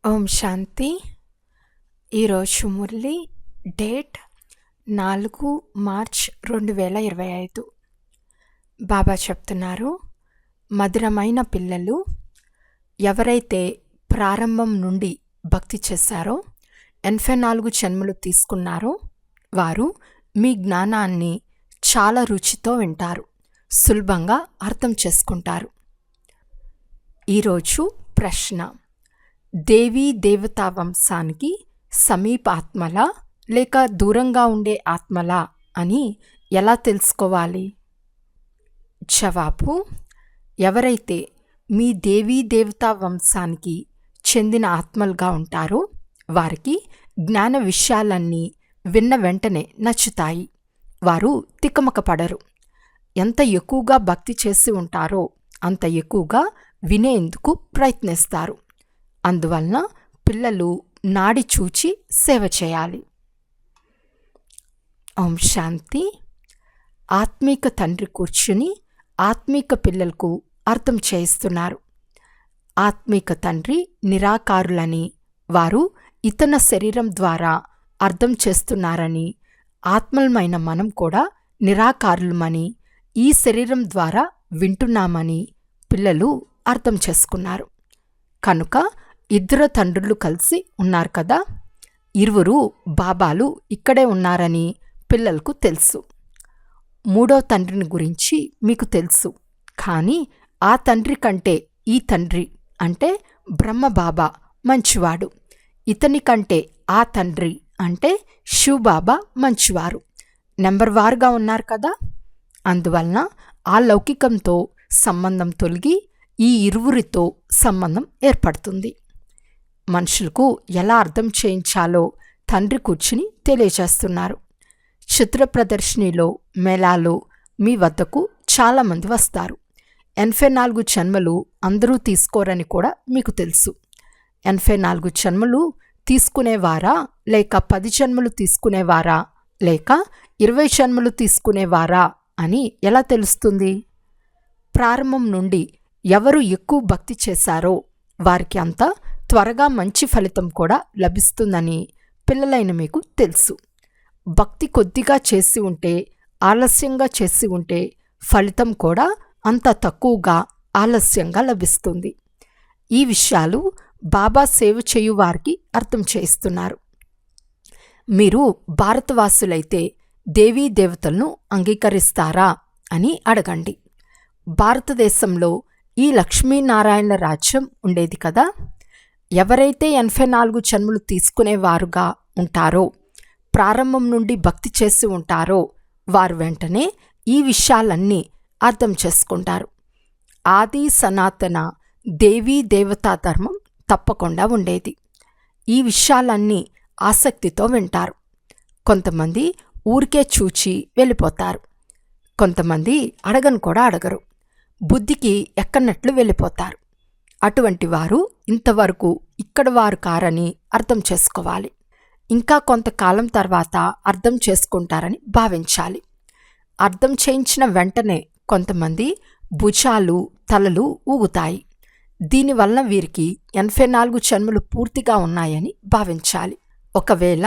ఓం శాంతి. ఈరోజు Murali date 4 March 2025. బాబా చెప్తున్నారు, మధురమైన పిల్లలు, ఎవరైతే ప్రారంభం నుండి భక్తి చేశారో 84 జన్మలు తీసుకున్నారో వారు మీ జ్ఞానాన్ని చాలా రుచితో వింటారు, సులభంగా అర్థం చేసుకుంటారు. ఈరోజు ప్రశ్న: దేవీ దేవతా వంశానికి సమీప ఆత్మలా లేక దూరంగా ఉండే ఆత్మలా అని ఎలా తెలుసుకోవాలి? జవాబు: ఎవరైతే మీ దేవీ దేవతా వంశానికి చెందిన ఆత్మలుగా ఉంటారో వారికి జ్ఞాన విషయాలన్నీ విన్న వెంటనే నచ్చుతాయి. వారు తికమక పడరు. ఎంత ఎక్కువగా భక్తి చేసి ఉంటారో అంత ఎక్కువగా వినేందుకు ప్రయత్నిస్తారు. అందువలన పిల్లలు నాడి చూచి సేవ చేయాలి. ఓం శాంతి. ఆత్మీక తండ్రి కూర్చుని ఆత్మీక పిల్లలకు అర్థం చేయిస్తున్నారు. ఆత్మీక తండ్రి నిరాకారులని, వారు ఇతన శరీరం ద్వారా అర్థం చేస్తున్నారని, ఆత్మలమైన మనం కూడా నిరాకారులమని, ఈ శరీరం ద్వారా వింటున్నామని పిల్లలు అర్థం చేసుకున్నారు. కనుక ఇద్దరు తండ్రులు కలిసి ఉన్నారు కదా, ఇరువురు బాబాలు ఇక్కడే ఉన్నారని పిల్లలకు తెలుసు. మూడో తండ్రిని గురించి మీకు తెలుసు, కానీ ఆ తండ్రి కంటే ఈ తండ్రి అంటే బ్రహ్మబాబా మంచివాడు, ఇతని కంటే ఆ తండ్రి అంటే శివబాబా మంచివారు. నెంబర్ వారుగా ఉన్నారు కదా, అందువలన ఆ లౌకికంతో సంబంధం తొలగి ఈ ఇరువురితో సంబంధం ఏర్పడుతుంది. మనుషులకు ఎలా అర్థం చేయించాలో తండ్రి కూర్చుని తెలియజేస్తున్నారు. చిత్ర ప్రదర్శనలో, మేళాలో మీ వద్దకు చాలామంది వస్తారు. 84 జన్మలు అందరూ తీసుకోరని కూడా మీకు తెలుసు. 84 జన్మలు తీసుకునేవారా లేక 10 జన్మలు తీసుకునేవారా లేక 20 జన్మలు తీసుకునేవారా అని ఎలా తెలుస్తుంది? ప్రారంభం నుండి ఎవరు ఎక్కువ భక్తి చేశారో వారికి అంత త్వరగా మంచి ఫలితం కూడా లభిస్తుందని పిల్లలైన మీకు తెలుసు. భక్తి కొద్దిగా చేసి ఉంటే, ఆలస్యంగా చేసి ఉంటే ఫలితం కూడా అంత తక్కువగా ఆలస్యంగా లభిస్తుంది. ఈ విషయాలు బాబా సేవ చేయు వారికి అర్థం చేయిస్తున్నారు. మీరు భారతవాసులైతే దేవీ దేవతలను అంగీకరిస్తారా అని అడగండి. భారతదేశంలో ఈ లక్ష్మీనారాయణ రాజ్యం ఉండేది కదా. ఎవరైతే 84 జన్మలు తీసుకునేవారుగా ఉంటారో, ప్రారంభం నుండి భక్తి చేసి ఉంటారో వారు వెంటనే ఈ విషయాలన్నీ అర్థం చేసుకుంటారు. ఆది సనాతన దేవీ దేవతా ధర్మం తప్పకుండా ఉండేది. ఈ విషయాలన్నీ ఆసక్తితో వింటారు. కొంతమంది ఊరికే చూచి వెళ్ళిపోతారు, కొంతమంది అడగను కూడా అడగరు, బుద్ధికి ఎక్కనట్లు వెళ్ళిపోతారు. అటువంటి వారు ఇంతవరకు ఇక్కడ వారు కారని అర్థం చేసుకోవాలి. ఇంకా కొంతకాలం తర్వాత అర్థం చేసుకుంటారని భావించాలి. అర్థం చేయించిన వెంటనే కొంతమంది భుజాలు, తలలు ఊగుతాయి. దీనివలన వీరికి 84 జన్మలు పూర్తిగా ఉన్నాయని భావించాలి. ఒకవేళ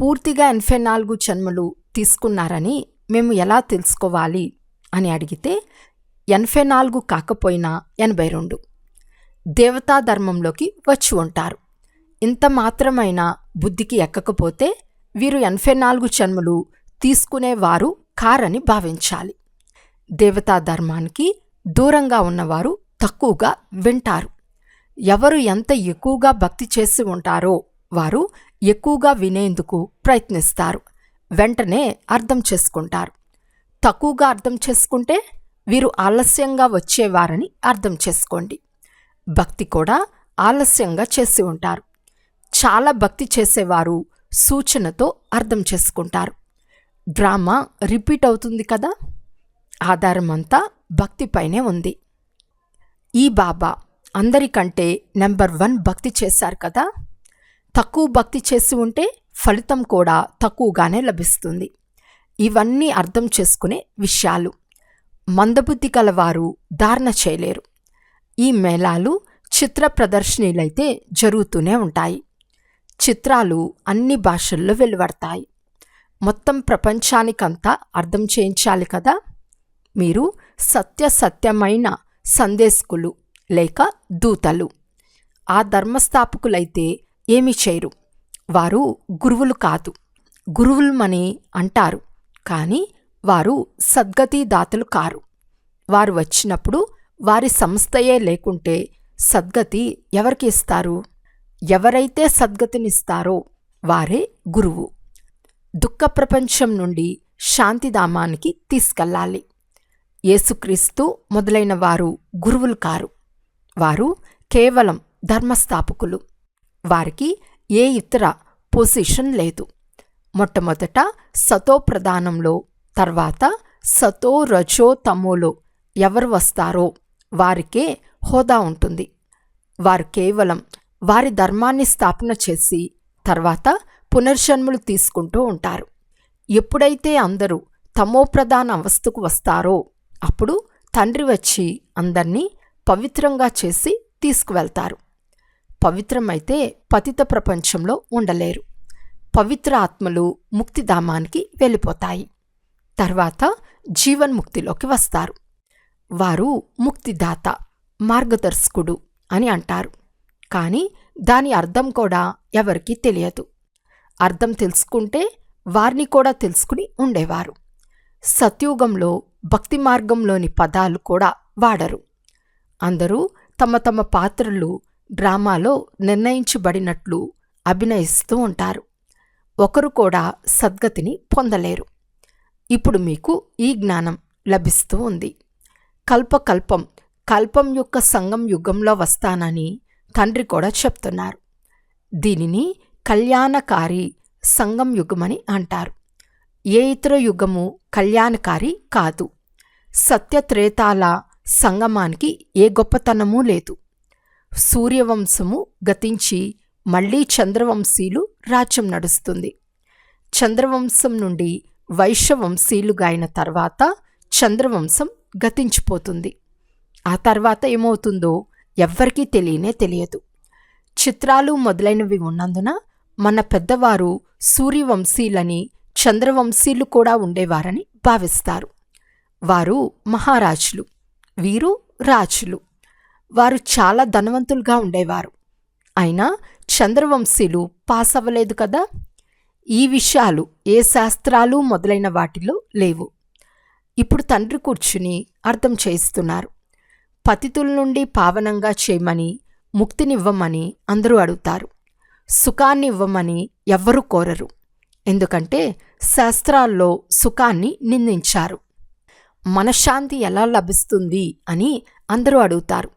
పూర్తిగా 84 జన్మలు తీసుకున్నారని మేము ఎలా తెలుసుకోవాలి అని అడిగితే 84 కాకపోయినా 82 దేవతా ధర్మంలోకి వచ్చి ఉంటారు. ఇంత మాత్రమైనా బుద్ధికి ఎక్కకపోతే వీరు 84 జన్మలు తీసుకునేవారు కారని భావించాలి. దేవతా ధర్మానికి దూరంగా ఉన్నవారు తక్కువగా వింటారు. ఎవరు ఎంత ఎక్కువగా భక్తి చేసి ఉంటారో వారు ఎక్కువగా వినేందుకు ప్రయత్నిస్తారు, వెంటనే అర్థం చేసుకుంటారు. తక్కువగా అర్థం చేసుకుంటే వీరు ఆలస్యంగా వచ్చేవారని అర్థం చేసుకోండి. భక్తి కూడా ఆలస్యంగా చేసి ఉంటారు. చాలా భక్తి చేసేవారు సూచనతో అర్థం చేసుకుంటారు. డ్రామా రిపీట్ అవుతుంది కదా, ఆధారం అంతా భక్తిపైనే ఉంది. ఈ బాబా అందరికంటే నెంబర్ 1 భక్తి చేశారు కదా. తక్కువ భక్తి చేసి ఉంటే ఫలితం కూడా తక్కువగానే లభిస్తుంది. ఇవన్నీ అర్థం చేసుకునే విషయాలు. మందబుద్ధి గలవారు ధారణ చేయలేరు. ఈ మేళాలు చిత్ర ప్రదర్శనలైతే జరుగుతూనే ఉంటాయి. చిత్రాలు అన్ని భాషల్లో వెలువడతాయి. మొత్తం ప్రపంచానికంతా అర్థం చేయించాలి కదా. మీరు సత్యమైన సందేశకులు లేక దూతలు. ఆ ధర్మస్థాపకులైతే ఏమి చేయరు. వారు గురువులు కాదు. గురువులమని అంటారు, కానీ వారు సద్గతిదాతలు కారు. వారు వచ్చినప్పుడు వారి సంస్థయే లేకుంటే సద్గతి ఎవరికి ఇస్తారు? ఎవరైతే సద్గతినిస్తారో వారే గురువు. దుఃఖ ప్రపంచం నుండి శాంతిధామానికి తీసుకెళ్ళాలి. యేసుక్రీస్తు మొదలైన వారు గురువులు కారు. వారు కేవలం ధర్మస్థాపకులు. వారికి ఏ ఇతర పొజిషన్ లేదు. మొట్టమొదట సతో ప్రధానంలో, తర్వాత సతో రజో తమోలో ఎవరు వస్తారో వారికే హోదా ఉంటుంది. వారు కేవలం వారి ధర్మాన్ని స్థాపన చేసి తర్వాత పునర్జన్మలు తీసుకుంటూ ఉంటారు. ఎప్పుడైతే అందరూ తమోప్రధాన అవస్థకు వస్తారో అప్పుడు తండ్రి వచ్చి అందర్నీ పవిత్రంగా చేసి తీసుకువెళ్తారు. పవిత్రమైతే పతిత ప్రపంచంలో ఉండలేరు. పవిత్ర ఆత్మలు ముక్తిధామానికి వెళ్ళిపోతాయి. తర్వాత జీవన్ముక్తిలోకి వస్తారు. వారు ముక్తిదాత, మార్గదర్శకుడు అని అంటారు. కానీ దాని అర్థం కూడా ఎవరికీ తెలియదు. అర్థం తెలుసుకుంటే వారిని కూడా తెలుసుకుని ఉండేవారు. సత్యుగంలో భక్తి మార్గంలోని పదాలు కూడా వాడరు. అందరూ తమ తమ పాత్రలు డ్రామాలో నిర్ణయించబడినట్లు అభినయిస్తూ ఉంటారు. ఒకరు కూడా సద్గతిని పొందలేరు. ఇప్పుడు మీకు ఈ జ్ఞానం లభిస్తూ ఉంది. కల్పం యొక్క సంగం యుగంలో వస్తానని తండ్రి కూడా చెప్తున్నారు. దీనిని కళ్యాణకారి సంగం యుగమని అంటారు. ఏ ఇతర యుగము కళ్యాణకారి కాదు. సత్యత్రేతాల సంగమానికి ఏ గొప్పతనమూ లేదు. సూర్యవంశము గతించి మళ్లీ చంద్రవంశీలు రాజ్యం నడుస్తుంది. చంద్రవంశం నుండి వైశ్యవంశీలుగా అయిన తర్వాత చంద్రవంశం గతించిపోతుంది. ఆ తర్వాత ఏమవుతుందో ఎవ్వరికీ తెలియదు. చిత్రాలు మొదలైనవి ఉన్నందున మన పెద్దవారు సూర్యవంశీలని, చంద్రవంశీలు కూడా ఉండేవారని భావిస్తారు. వారు మహారాజులు, వీరు రాజులు. వారు చాలా ధనవంతులుగా ఉండేవారు. అయినా చంద్రవంశీలు పాస్ అవ్వలేదు కదా. ఈ విషయాలు ఏ శాస్త్రాలు మొదలైన వాటిలో లేవు. ఇప్పుడు తండ్రి కూర్చుని అర్థం చేయిస్తున్నారు. పతితుల నుండి పావనంగా చేయమని, ముక్తినివ్వమని అందరూ అడుగుతారు. సుఖాన్ని ఇవ్వమని ఎవ్వరూ కోరరు. ఎందుకంటే శాస్త్రాల్లో సుఖాన్ని నిందించారు. మనశ్శాంతి ఎలా లభిస్తుంది అని అందరూ అడుగుతారు.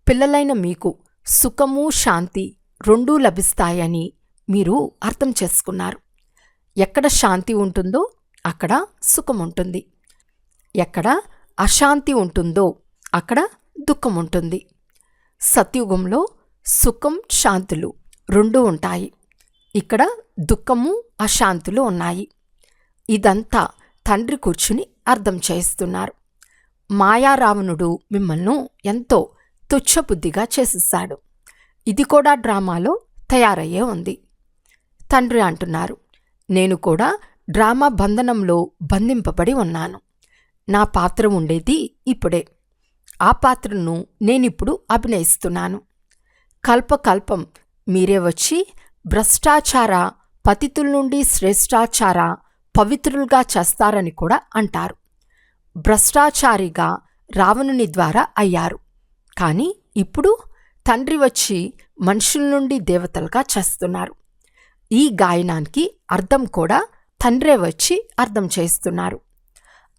పిల్లలైన మీకు సుఖము శాంతి రెండూ లభిస్తాయని మీరు అర్థం చేసుకున్నారు. ఎక్కడ శాంతి ఉంటుందో అక్కడ సుఖం ఉంటుంది. ఎక్కడ అశాంతి ఉంటుందో అక్కడ దుఃఖం ఉంటుంది. సత్యుగంలో సుఖం శాంతులు రెండూ ఉంటాయి. ఇక్కడ దుఃఖము అశాంతులు ఉన్నాయి. ఇదంతా తండ్రి కూర్చుని అర్థం చేస్తున్నారు. మాయారావణుడు మిమ్మల్ని ఎంతో తుచ్చబుద్ధిగా చేసేశాడు. ఇది కూడా డ్రామాలో తయారయ్యే ఉంది. తండ్రి అంటున్నారు, నేను కూడా డ్రామా బంధనంలో బంధింపబడి ఉన్నాను. నా పాత్ర ఉండేది ఇప్పుడే. ఆ పాత్రను నేనిప్పుడు అభినయిస్తున్నాను. కల్పం మీరే వచ్చి భ్రష్టాచార పతితుల నుండి శ్రేష్టాచార పవిత్రులుగా చేస్తారని కూడా అంటారు. భ్రష్టాచారిగా రావణుని ద్వారా అయ్యారు. కానీ ఇప్పుడు తండ్రి వచ్చి మనుషుల నుండి దేవతలుగా చేస్తున్నారు. ఈ గాయనానికి అర్థం కూడా తండ్రే వచ్చి అర్థం చేస్తున్నారు.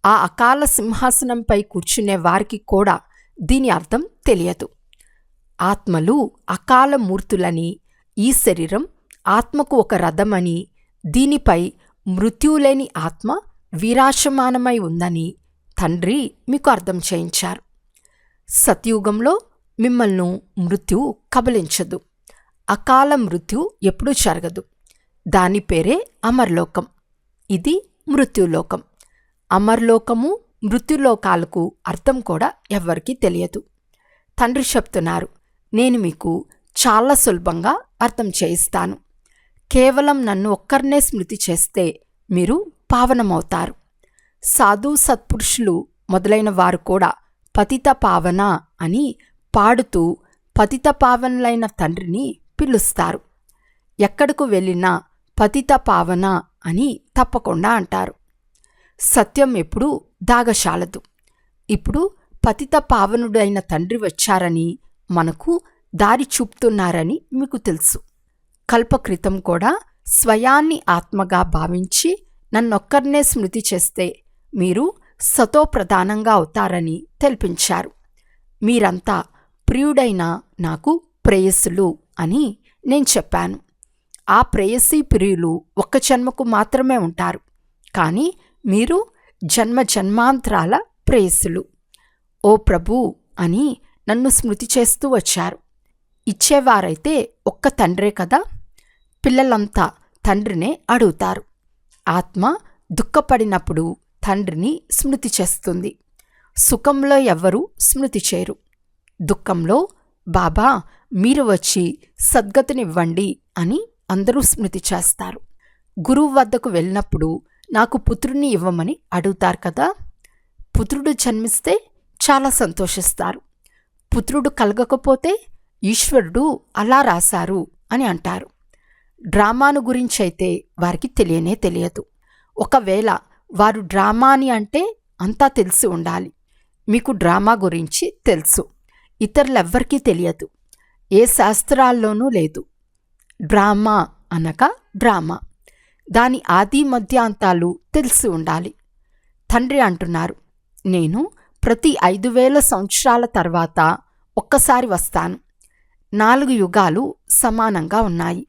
ఆ అకాల సింహాసనంపై కూర్చునే వారికి కూడా దీని అర్థం తెలియదు. ఆత్మలు అకాల మూర్తులని, ఈ శరీరం ఆత్మకు ఒక రథమని, దీనిపై మృత్యులేని ఆత్మ విరాజమానమై ఉందని తండ్రి మీకు అర్థం చేయించారు. సత్యుగంలో మిమ్మల్ని మృత్యు కబలించదు. అకాల మృత్యు ఎప్పుడూ జరగదు. దాని పేరే అమర్లోకం. ఇది మృత్యులోకం. అమర్లోకము మృత్యులోకాలకు అర్థం కూడా ఎవ్వరికీ తెలియదు. తండ్రి చెప్తున్నారు, నేను మీకు చాలా సులభంగా అర్థం చేయిస్తాను. కేవలం నన్ను ఒక్కరినే స్మృతి చేస్తే మీరు పావనమవుతారు. సాధు సత్పురుషులు మొదలైన వారు కూడా పతిత పావన అని పాడుతూ పతిత పావనులైన తండ్రిని పిలుస్తారు. ఎక్కడకు వెళ్ళినా పతిత పావన అని తప్పకుండా అంటారు. సత్యం ఎప్పుడూ దాగశాలదు. ఇప్పుడు పతిత పావనుడైన తండ్రి వచ్చారని, మనకు దారి చూపుతున్నారని మీకు తెలుసు. కల్పక్రితం కూడా స్వయాన్ని ఆత్మగా భావించి నన్నొక్కరినే స్మృతి చేస్తే మీరు సతోప్రధానంగా అవుతారని తెలిపించారు. మీరంతా ప్రియుడైన నాకు ప్రేయసులు అని నేను చెప్పాను. ఆ ప్రేయసీ ప్రియులు ఒక్క జన్మకు మాత్రమే ఉంటారు, కానీ మీరు జన్మ జన్మాంతరాల ప్రేయసులు. ఓ ప్రభూ అని నన్ను స్మృతి చేస్తూ వచ్చారు. ఇచ్చేవారైతే ఒక్క తండ్రే కదా. పిల్లలంతా తండ్రినే అడుగుతారు. ఆత్మ దుఃఖపడినప్పుడు తండ్రిని స్మృతి చేస్తుంది. సుఖంలో ఎవ్వరూ స్మృతి చేయరు. దుఃఖంలో బాబా మీరు వచ్చి సద్గతినివ్వండి అని అందరూ స్మృతి చేస్తారు. గురువు వద్దకు వెళ్ళినప్పుడు నాకు పుత్రుని ఇవ్వమని అడుగుతారు కదా. పుత్రుడు జన్మిస్తే చాలా సంతోషిస్తారు. పుత్రుడు కలగకపోతే ఈశ్వరుడు అలా రాశారు అని అంటారు. డ్రామాను గురించైతే వారికి తెలియనే తెలియదు. ఒకవేళ వారు డ్రామా అని అంటే అంతా తెలిసి ఉండాలి. మీకు డ్రామా గురించి తెలుసు, ఇతరులెవ్వరికీ తెలియదు. ఏ శాస్త్రాల్లోనూ లేదు. డ్రామా అనగా డ్రామా, దాని ఆది మధ్యాంతాలు తెలిసి ఉండాలి. తండ్రి అంటున్నారు, నేను ప్రతి 5000 సంవత్సరాల తర్వాత ఒక్కసారి వస్తాను. 4 యుగాలు సమానంగా ఉన్నాయి.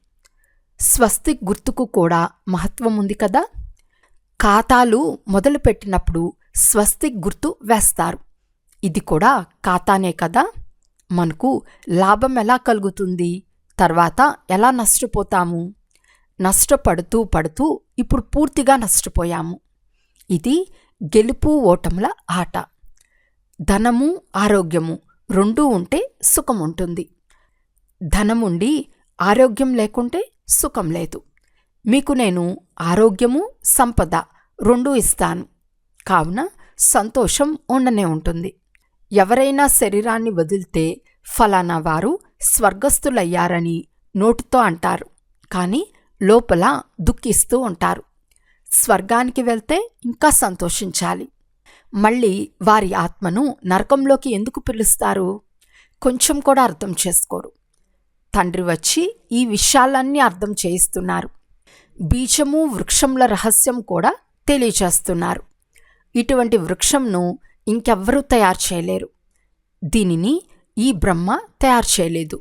స్వస్తిక్ గుర్తుకు కూడా మహత్వం ఉంది కదా. ఖాతాలు మొదలుపెట్టినప్పుడు స్వస్తిక్ గుర్తు వేస్తారు. ఇది కూడా ఖాతానే కదా. మనకు లాభం ఎలా కలుగుతుంది, తర్వాత ఎలా నష్టపోతాము? నష్టపడుతూ పడుతూ ఇప్పుడు పూర్తిగా నష్టపోయాము. ఇది గెలుపు ఓటముల ఆట. ధనము ఆరోగ్యము రెండూ ఉంటే సుఖం ఉంటుంది. ధనముండి ఆరోగ్యం లేకుంటే సుఖం లేదు. మీకు నేను ఆరోగ్యము సంపద రెండూ ఇస్తాను, కావున సంతోషం ఉండనే ఉంటుంది. ఎవరైనా శరీరాన్ని వదిలితే ఫలానా వారు స్వర్గస్థులయ్యారని నోటితో అంటారు, కానీ లోపల దుఃఖిస్తూ ఉంటారు. స్వర్గానికి వెళ్తే ఇంకా సంతోషించాలి. మళ్ళీ వారి ఆత్మను నరకంలోకి ఎందుకు పిలుస్తారు? కొంచెం కూడా అర్థం చేసుకోరు. తండ్రి వచ్చి ఈ విషయాలన్నీ అర్థం చేయిస్తున్నారు. బీజము వృక్షంల రహస్యం కూడా తెలియచేస్తున్నారు. ఇటువంటి వృక్షంను ఇంకెవ్వరూ తయారు చేయలేరు. దీనిని ఈ బ్రహ్మ తయారు చేయలేదు.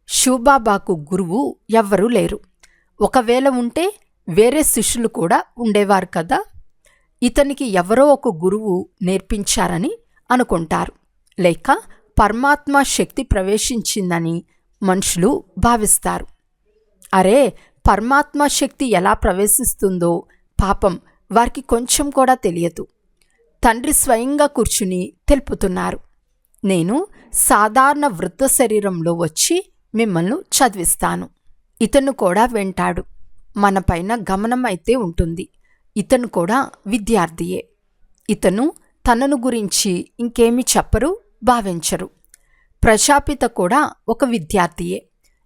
శివబాబాకు గురువు ఎవ్వరూ లేరు. ఒకవేళ ఉంటే వేరే శిష్యులు కూడా ఉండేవారు కదా. ఇతనికి ఎవరో ఒక గురువు నేర్పించారని అనుకుంటారు, లేక పరమాత్మ శక్తి ప్రవేశించిందని మనుషులు భావిస్తారు. అరే, పరమాత్మ శక్తి ఎలా ప్రవేశిస్తుందో పాపం వారికి కొంచెం కూడా తెలియదు. తండ్రి స్వయంగా కూర్చుని తెలుపుతున్నారు, నేను సాధారణ వృద్ధ శరీరంలో వచ్చి మిమ్మల్ని చదివిస్తాను. ఇతను కూడా వింటాడు. మనపైన గమనం అయితే ఉంటుంది. ఇతను కూడా విద్యార్థియే. ఇతను తనను గురించి ఇంకేమీ చెప్పరు, భావించరు. ప్రజాపిత కూడా ఒక విద్యార్థియే.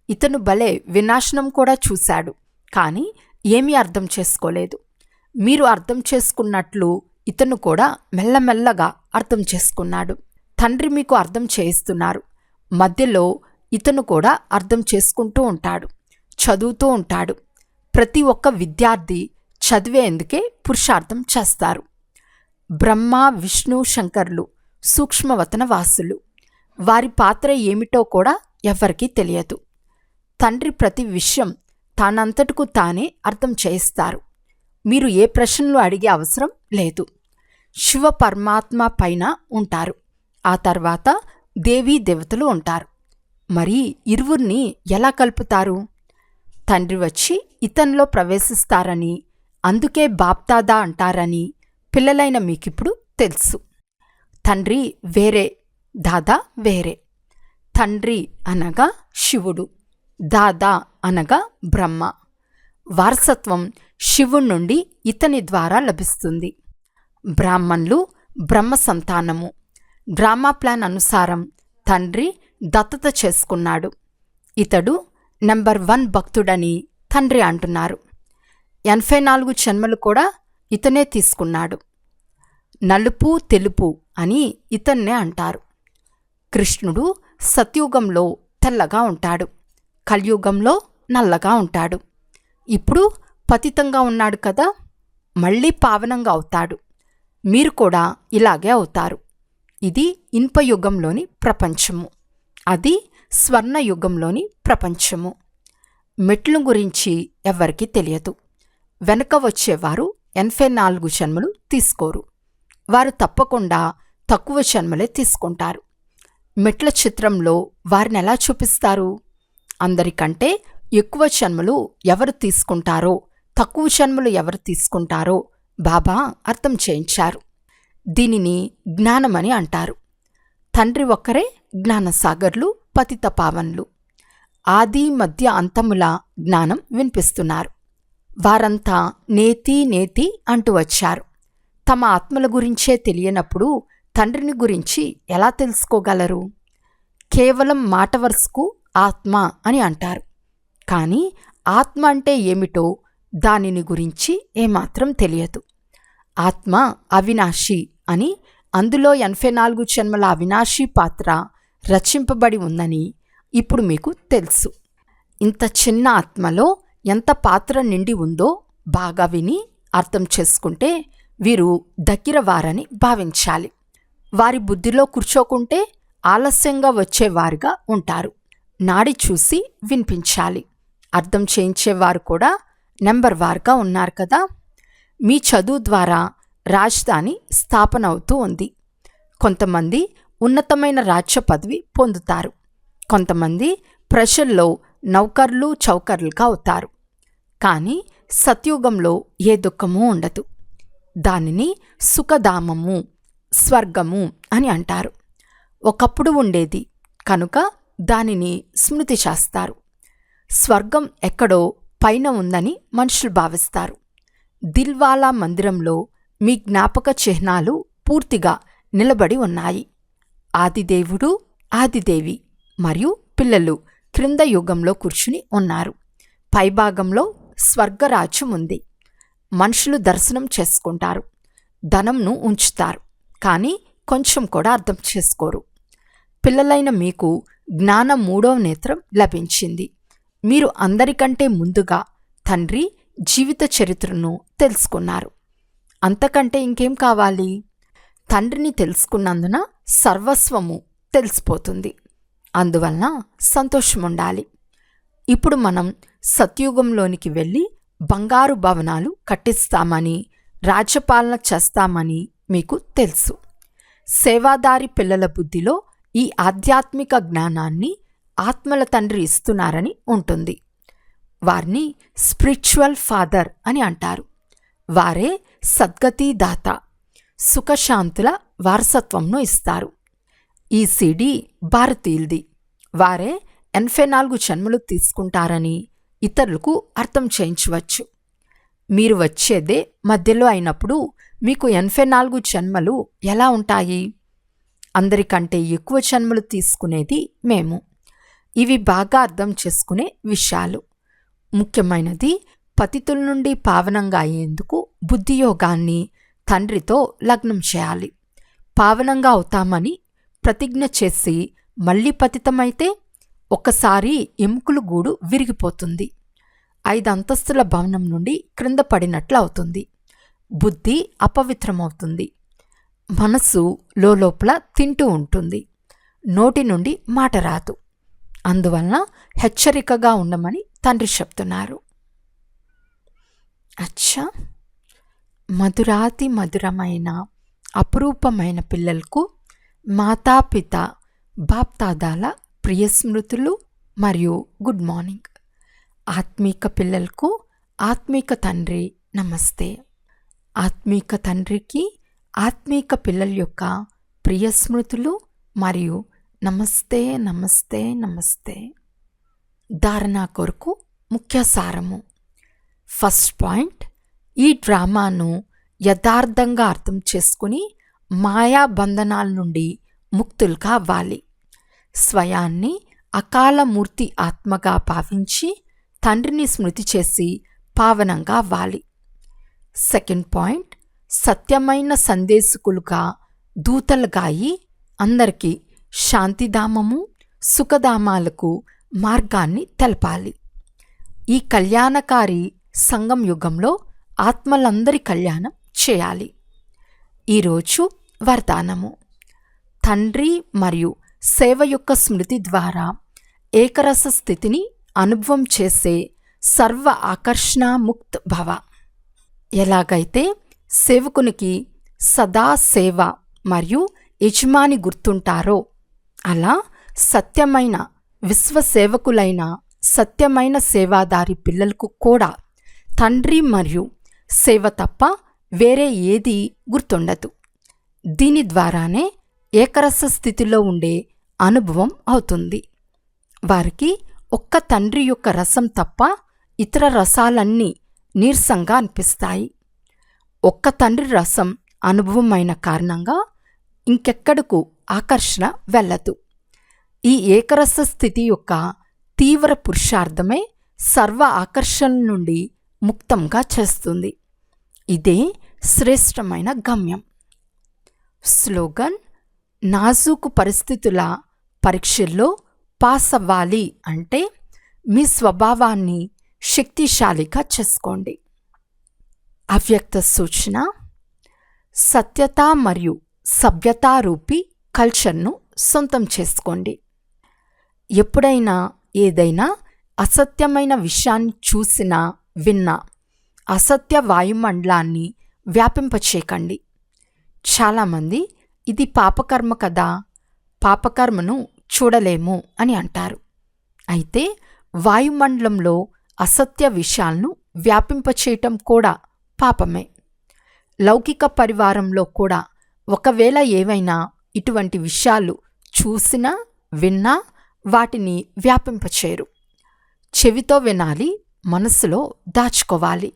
ఇతను భలే వినాశనం కూడా చూశాడు, కానీ ఏమీ అర్థం చేసుకోలేదు. మీరు అర్థం చేసుకున్నట్లు ఇతను కూడా మెల్లమెల్లగా అర్థం చేసుకున్నాడు. తండ్రి మీకు అర్థం చేయిస్తున్నారు. మధ్యలో ఇతను కూడా అర్థం చేసుకుంటూ ఉంటాడు, చదువుతూ ఉంటాడు. ప్రతి ఒక్క విద్యార్థి చదివేందుకే పురుషార్థం చేస్తారు. బ్రహ్మ విష్ణు శంకర్లు సూక్ష్మవతన వాసులు. వారి పాత్ర ఏమిటో కూడా ఎవ్వరికీ తెలియదు. తండ్రి ప్రతి విషయం తానంతటకు తానే అర్థం చేయిస్తారు. మీరు ఏ ప్రశ్నలు అడిగే అవసరం లేదు. శివ పరమాత్మ పైన ఉంటారు, ఆ తర్వాత దేవీ దేవతలు ఉంటారు. మరి ఇరువురిని ఎలా కలుపుతారు? తండ్రి వచ్చి ఇతనిలో ప్రవేశిస్తారని, అందుకే బాప్దాదా అంటారని పిల్లలైన మీకిప్పుడు తెలుసు. తండ్రి వేరే, దాదా వేరే. తండ్రి అనగా శివుడు, దాదా అనగా బ్రహ్మ. వారసత్వం శివుడి నుండి ఇతని ద్వారా లభిస్తుంది. బ్రాహ్మణులు బ్రహ్మ సంతానము. డ్రామా ప్లాన్ అనుసారం తండ్రి దత్తత చేసుకున్నాడు. ఇతడు నెంబర్ 1 భక్తుడని తండ్రి అంటున్నారు. 84 జన్మలు కూడా ఇతనే తీసుకున్నాడు. నలుపు తెలుపు అని ఇతన్నే అంటారు. కృష్ణుడు సత్యుగంలో తెల్లగా ఉంటాడు, కలియుగంలో నల్లగా ఉంటాడు. ఇప్పుడు పతితంగా ఉన్నాడు కదా, మళ్ళీ పావనంగా అవుతాడు. మీరు కూడా ఇలాగే అవుతారు. ఇది ఇనుపయుగంలోని ప్రపంచము, అది స్వర్ణయుగంలోని ప్రపంచము. మెట్ల గురించి ఎవ్వరికీ తెలియదు. వెనక వచ్చేవారు 84 జన్మలు తీసుకోరు. వారు తప్పకుండా తక్కువ జన్మలే తీసుకుంటారు. మెట్ల చిత్రంలో వారిని ఎలా చూపిస్తారు? అందరికంటే ఎక్కువ జన్మలు ఎవరు తీసుకుంటారో, తక్కువ జన్మలు ఎవరు తీసుకుంటారో బాబా అర్థం చేయించారు. దీనిని జ్ఞానమని అంటారు. తండ్రి ఒక్కరే జ్ఞానసాగర్లు, పతిత పావన్లు. ఆది మధ్య అంతముల జ్ఞానం వినిపిస్తున్నారు. వారంతా నేతి నేతి అంటూ వచ్చారు. తమ ఆత్మల గురించే తెలియనప్పుడు తండ్రిని గురించి ఎలా తెలుసుకోగలరు? కేవలం మాట వరుసకు ఆత్మ అని అంటారు. కానీ ఆత్మ అంటే ఏమిటో దానిని గురించి ఏమాత్రం తెలియదు. ఆత్మ అవినాశి అని, అందులో 84 జన్మల అవినాశి పాత్ర రచింపబడి ఉందని ఇప్పుడు మీకు తెలుసు. ఇంత చిన్న ఆత్మలో ఎంత పాత్ర నిండి ఉందో బాగా విని అర్థం చేసుకుంటే వీరు దగ్గర వారని భావించాలి. వారి బుద్ధిలో కూర్చోకుంటే ఆలస్యంగా వచ్చేవారుగా ఉంటారు. నాడి చూసి వినిపించాలి. అర్థం చేయించేవారు కూడా నెంబర్ వారుగా ఉన్నారు కదా. మీ చదువు ద్వారా రాజధాని స్థాపన అవుతూ ఉంది. కొంతమంది ఉన్నతమైన రాజ్య పదవి పొందుతారు. కొంతమంది ప్రజల్లో నౌకర్లు చౌకర్లుగా అవుతారు. కానీ సత్యుగంలో ఏ దుఃఖమూ ఉండదు. దానిని సుఖధామము, స్వర్గము అని అంటారు. ఒకప్పుడు ఉండేది కనుక దానిని స్మృతి చేస్తారు. స్వర్గం ఎక్కడో పైన ఉందని మనుషులు భావిస్తారు. దిల్వాలా మందిరంలో మీ జ్ఞాపక చిహ్నాలు పూర్తిగా నిలబడి ఉన్నాయి. ఆదిదేవుడు, ఆదిదేవి మరియు పిల్లలు క్రింద యుగంలో కూర్చుని ఉన్నారు. పైభాగంలో స్వర్గరాజ్యం ఉంది. మనుషులు దర్శనం చేసుకుంటారు, ధనంను ఉంచుతారు, కానీ కొంచెం కూడా అర్థం చేసుకోరు. పిల్లలైన మీకు జ్ఞానం 3వ నేత్రం లభించింది. మీరు అందరికంటే ముందుగా తండ్రి జీవిత చరిత్రను తెలుసుకున్నారు. అంతకంటే ఇంకేం కావాలి? తండ్రిని తెలుసుకున్నందున సర్వస్వము తెలిసిపోతుంది. అందువలన సంతోషముండాలి. ఇప్పుడు మనం సత్యుగంలోనికి వెళ్ళి బంగారు భవనాలు కట్టిస్తామని, రాజ్యపాలన చేస్తామని మీకు తెలుసు. సేవాదారి పిల్లల బుద్ధిలో ఈ ఆధ్యాత్మిక జ్ఞానాన్ని ఆత్మల తండ్రి ఇస్తున్నారని ఉంటుంది. వారిని స్పిరిచువల్ ఫాదర్ అని అంటారు. వారే సద్గతి దాత, సుఖశాంతుల వారసత్వంను ఇస్తారు. ఈ సీడీ భారతీయులది. వారే 84 జన్మలు తీసుకుంటారని ఇతరులకు అర్థం చేయించవచ్చు. మీరు వచ్చేదే మధ్యలో అయినప్పుడు మీకు 84 జన్మలు ఎలా ఉంటాయి? అందరికంటే ఎక్కువ జన్మలు తీసుకునేది మేము. ఇవి బాగా అర్థం చేసుకునే విషయాలు. ముఖ్యమైనది పతితుల నుండి పావనంగా అయ్యేందుకు బుద్ధియోగాన్ని తండ్రితో లగ్నం చేయాలి. పావనంగా అవుతామని ప్రతిజ్ఞ చేసి మళ్ళీ పతితమైతే ఒక్కసారి ఎముకలు గూడు విరిగిపోతుంది. 5 అంతస్తుల భవనం నుండి క్రింద పడినట్లు అవుతుంది. బుద్ధి అపవిత్రమవుతుంది. మనసు లోపల తింటూ ఉంటుంది. నోటి నుండి మాట రాదు. అందువలన హెచ్చరికగా ఉండమని తండ్రి చెప్తున్నారు. అచ్చా, మధురాతి మధురమైన అపురూపమైన పిల్లలకు మాతాపిత బాప్దాదాల ప్రియ స్మృతులు మరియు గుడ్ మార్నింగ్. ఆత్మీక పిల్లలకు ఆత్మీక తండ్రి నమస్తే. ఆత్మీక తండ్రికి ఆత్మీక పిల్లల యొక్క ప్రియ స్మృతులు మరియు నమస్తే నమస్తే నమస్తే. ధారణ కొరకు ముఖ్య సారము. ఫస్ట్ పాయింట్, ఈ డ్రామాను యథార్థంగా అర్థం చేసుకుని మాయా బంధనాల నుండి ముక్తులుగా అవ్వాలి. స్వయాన్ని అకాలమూర్తి ఆత్మగా భావించి తండ్రిని స్మృతి చేసి పావనంగా అవ్వాలి. సెకండ్ పాయింట్, సత్యమైన సందేశకులుగా దూతలుగా అయి అందరికీ శాంతిధామము సుఖధామాలకు మార్గాన్ని తెలపాలి. ఈ కళ్యాణకారి సంగం యుగంలో ఆత్మలందరి కళ్యాణం చేయాలి. ఈరోజు వరదానము. తండ్రి మరియు సేవ యొక్క స్మృతి ద్వారా ఏకరస స్థితిని అనుభవం చేసే సర్వ ఆకర్షణ ముక్త్ భవ. ఎలాగైతే సేవకునికి సదా సేవ మరియు యజమాని గుర్తుంటారో అలా సత్యమైన విశ్వసేవకులైన సత్యమైన సేవాదారి పిల్లలకు కూడా తండ్రి మరియు సేవ తప్ప వేరే ఏదీ గుర్తుండదు. దీని ద్వారానే ఏకరస స్థితిలో ఉండే అనుభవం అవుతుంది. వారికి ఒక్క తండ్రి యొక్క రసం తప్ప ఇతర రసాలన్నీ నీరసంగా అనిపిస్తాయి. ఒక్క తండ్రి రసం అనుభవం అయిన కారణంగా ఇంకెక్కడకు ఆకర్షణ వెళ్ళదు. ఈ ఏకరస స్థితి యొక్క తీవ్ర పురుషార్థమే సర్వ ఆకర్షణ నుండి ముక్తంగా చేస్తుంది. ఇదే శ్రేష్టమైన గమ్యం. స్లోగన్: నాజూకు పరిస్థితుల పరీక్షల్లో పాస్ అవ్వాలి అంటే మీ స్వభావాన్ని శక్తిశాలిగా చేసుకోండి. అవ్యక్త సూచన: సత్యత మరియు సభ్యతారూపి కల్చర్ను సొంతం చేసుకోండి. ఎప్పుడైనా ఏదైనా అసత్యమైన విషయాన్ని చూసినా విన్నా అసత్య వాయుమండలాన్ని వ్యాపింపచేయకండి. చాలామంది ఇది పాపకర్మ కదా, పాపకర్మను చూడలేము అని అంటారు. అయితే వాయుమండలంలో అసత్య విషయాలను వ్యాపింపచేయటం కూడా పాపమే. లౌకిక పరివారంలో కూడా ఒకవేళ ఏవైనా ఇటువంటి విషయాలు చూసినా విన్నా వాటిని వ్యాపింపచేయరు. చెవితో వినాలి, మనసులో దాచుకోవాలి.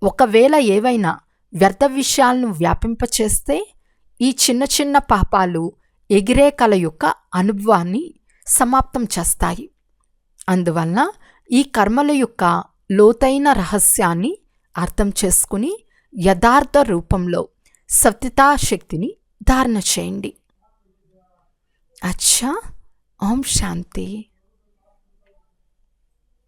ఒకవేళ ఏవైనా వ్యర్థ విషయాలను వ్యాపింపచేస్తే ఈ చిన్న చిన్న పాపాలు ఎగిరే కళ యొక్క అనుభవాన్ని సమాప్తం చేస్తాయి. అందువలన ఈ కర్మల యొక్క లోతైన రహస్యాన్ని అర్థం చేసుకుని యథార్థ రూపంలో సత్యతా శక్తిని ధారణ చేయండి. అచ్చా. ఓం శాంతి.